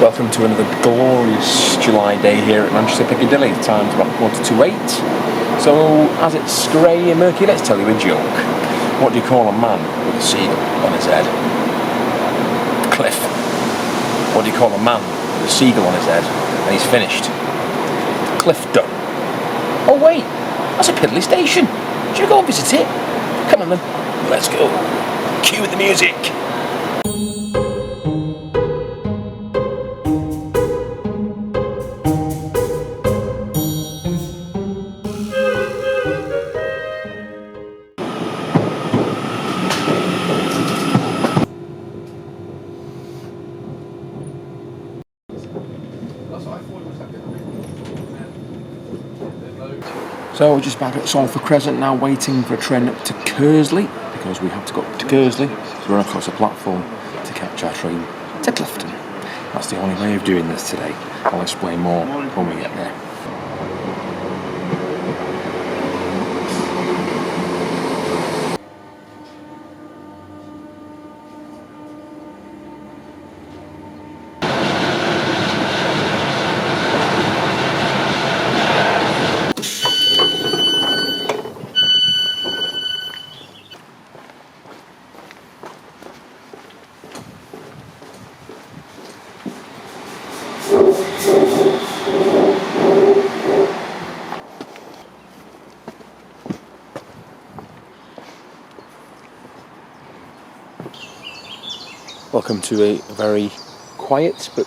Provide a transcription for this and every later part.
Welcome to another glorious July day here at Manchester Piccadilly. The time's about 7:45. So, as it's grey and murky, let's tell you a joke. What do you call a man with a seagull on his head? Cliff. What do you call a man with a seagull on his head and he's finished? Clifton. Oh wait, that's a Piddly station. Should we go and visit it? Come on then, let's go. Cue the music. So we're just back at Salford Crescent now, waiting for a train up to Kearsley, because we have to go up to Kearsley to run across a platform to catch our train to Clifton. That's the only way of doing this today. I'll explain more when we get there. Welcome to a very quiet but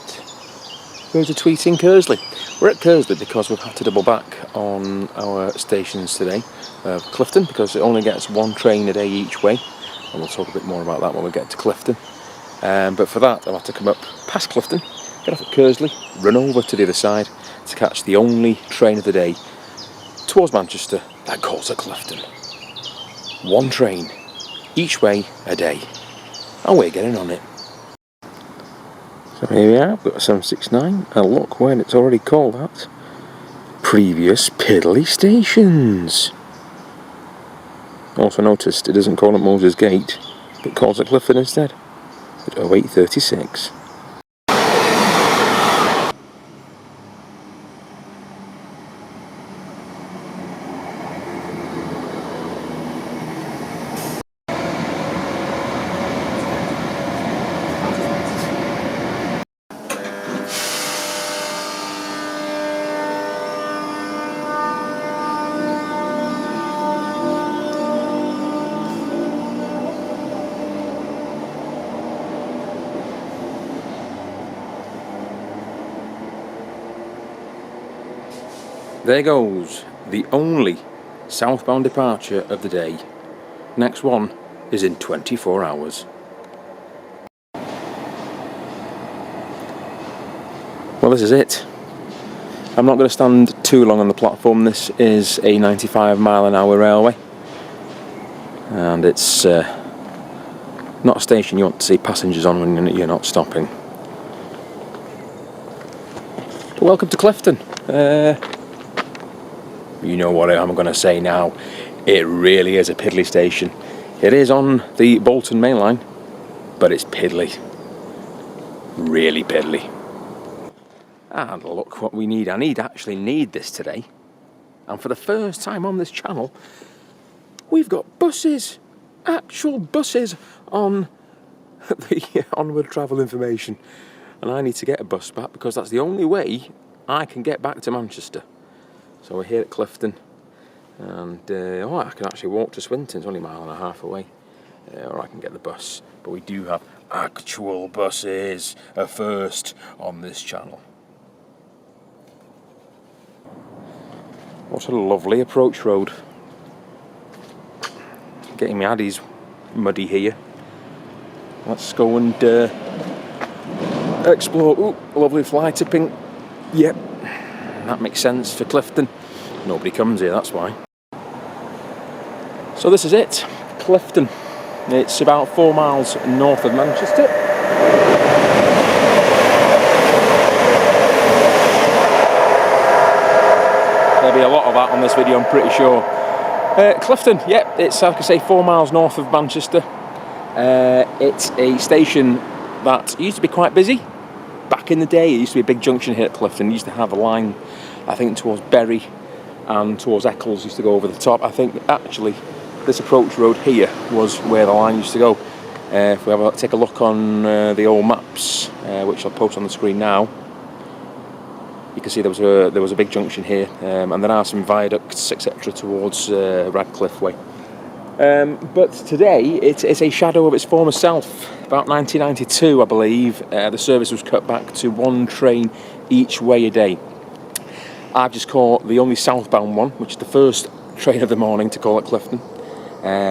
birds are tweeting Kearsley. We're at Kearsley because we've had to double back on our stations today. Clifton, because it only gets one train a day each way, and we'll talk a bit more about that when we get to Clifton. But for that I'll have to come up past Clifton, get off at Kearsley, run over to the other side to catch the only train of the day towards Manchester that goes to Clifton. One train each way a day, and we're getting on it. So here we are, we've got a 769, and look when it's already called that. Previous Piddly stations. Also noticed it doesn't call it Moses Gate, but calls it Clifton instead, at 08:36. There goes the only southbound departure of the day. Next one is in 24 hours. Well, this is it. I'm not going to stand too long on the platform. This is a 95-mile-an-hour railway, and it's not a station you want to see passengers on when you're not stopping. But welcome to Clifton. You know what I'm going to say now. It really is a Piddly station. It is on the Bolton main line, but it's Piddly. Really Piddly. And look what we need. I actually need this today. And for the first time on this channel, we've got buses. Actual buses on the onward travel information. And I need to get a bus back because that's the only way I can get back to Manchester. So we're here at Clifton, and I can actually walk to Swinton, it's only a mile and a half away, or I can get the bus. But we do have actual buses, a first on this channel. What a lovely approach road. Getting my addies muddy here. Let's go and explore. Ooh, lovely fly tipping. Yep. That makes sense for Clifton. Nobody comes here, that's why. So this is it, Clifton. It's about 4 miles north of Manchester. There'll be a lot of that on this video, I'm pretty sure. Clifton, yep, it's like I say 4 miles north of Manchester. It's a station that used to be quite busy, back in the day, it used to be a big junction here at Clifton. It used to have a line, I think, towards Bury and towards Eccles, used to go over the top. I think actually this approach road here was where the line used to go. If we take a look on the old maps, which I'll post on the screen now, you can see there was a big junction here, and there are some viaducts, etc., towards Radcliffe Way. But today it's a shadow of its former self. About 1992, I believe, the service was cut back to one train each way a day. I've just caught the only southbound one, which is the first train of the morning to call at Clifton,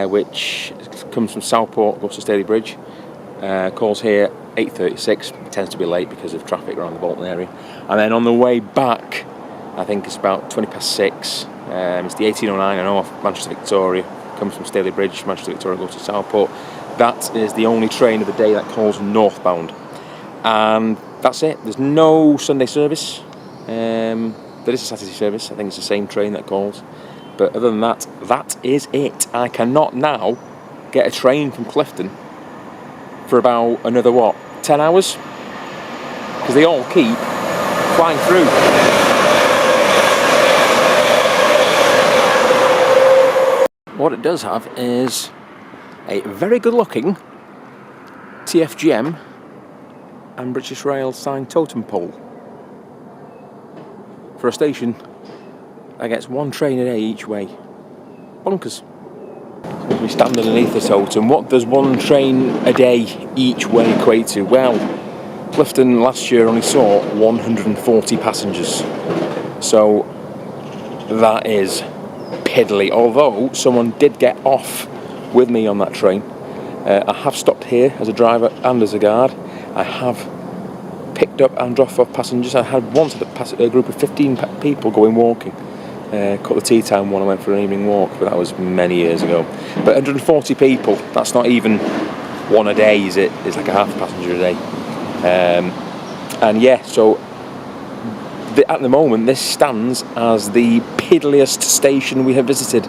which comes from Southport, goes to Staley Bridge, calls here 8:36, tends to be late because of traffic around the Bolton area. And then on the way back, I think it's about 6:20. It's the 1809 and off Manchester Victoria, comes from Staley Bridge, Manchester Victoria goes to Southport. That is the only train of the day that calls northbound. And that's it, there's no Sunday service. There is a Saturday service, I think it's the same train that calls. But other than that, that is it. I cannot now get a train from Clifton for about another, 10 hours? Because they all keep flying through. What it does have is a very good looking TFGM and British Rail signed totem pole for a station that gets one train a day each way. Bonkers. As we stand underneath the totem, what does one train a day each way equate to? Well, Clifton last year only saw 140 passengers, so that is piddly. Although someone did get off with me on that train. I have stopped here as a driver and as a guard. I have picked up and dropped off passengers. I had once a group of 15 people going walking. Caught the tea time one, I went for an evening walk, but that was many years ago. But 140 people, that's not even one a day, is it? It's like a half a passenger a day. And yeah, so at the moment this stands as the piddliest station we have visited.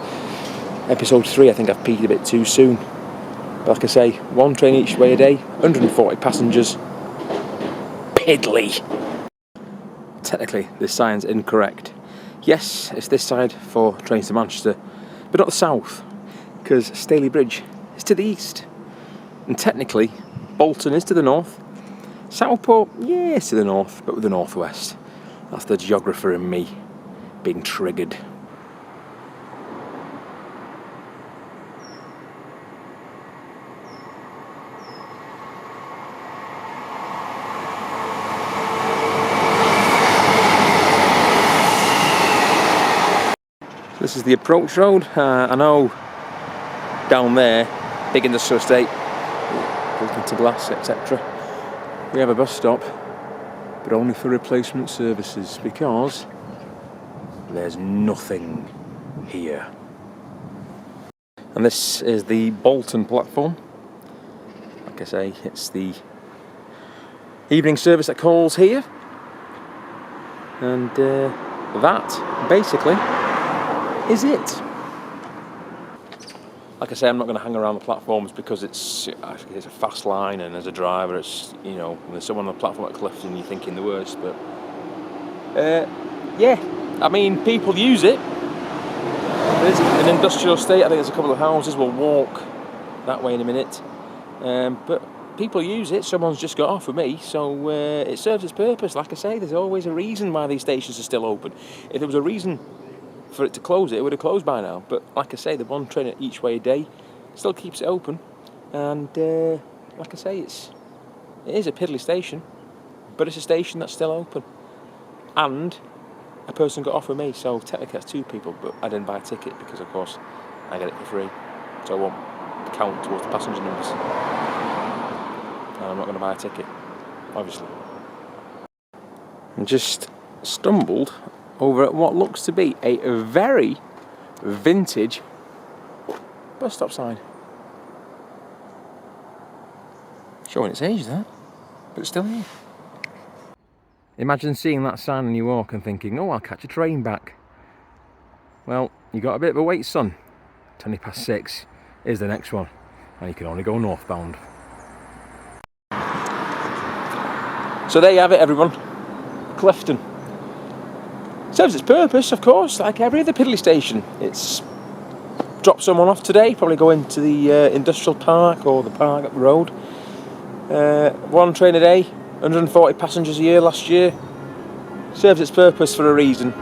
Episode 3, I think I've peaked a bit too soon. But like I say, one train each way a day, 140 passengers. Piddly. Technically, this sign's incorrect. Yes, it's this side for trains to Manchester, but not the south, because Staley Bridge is to the east. And technically, Bolton is to the north. Southport, yeah, it's to the north, but with the northwest. That's the geographer in me being triggered. This is the approach road. I know down there, big industrial estate, built into glass, etc. We have a bus stop, but only for replacement services because there's nothing here. And this is the Bolton platform. Like I say, it's the evening service that calls here, and that basically is it. Like I say, I'm not going to hang around the platforms because it's a fast line, and as a driver, it's, you know, when there's someone on the platform at Clifton, you're thinking the worst. But yeah, I mean, people use it. There's an industrial estate. I think there's a couple of houses. We'll walk that way in a minute. But people use it. Someone's just got off with me, so it serves its purpose. Like I say, there's always a reason why these stations are still open. If there was a reason for it to close, it would have closed by now. But like I say, the one train each way a day still keeps it open. And like I say, it is a piddly station, but it's a station that's still open. And a person got off with me, so technically that's two people, but I didn't buy a ticket because, of course, I get it for free, so I won't count towards the passenger numbers. And I'm not going to buy a ticket, obviously. I just stumbled over at what looks to be a very vintage bus stop sign. Showing its age, that, but it's still here. Imagine seeing that sign on your walk and thinking, oh, I'll catch a train back. Well, you got a bit of a wait, son. 6:20 is the next one, and you can only go northbound. So there you have it, everyone. Clifton. Serves its purpose, of course, like every other Piddly station. It's dropped someone off today, probably going to the industrial park or the park up the road. One train a day, 140 passengers a year last year. Serves its purpose for a reason.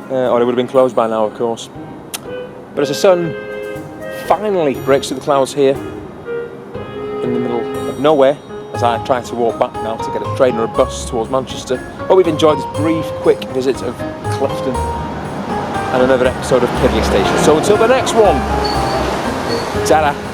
Or it would have been closed by now, of course. But as the sun finally breaks through the clouds here, in the middle of nowhere, as I try to walk back now to get a train or a bus towards Manchester. Hope you've enjoyed this brief, quick visit of Clifton and another episode of Piddly Station. So until the next one, ta-da!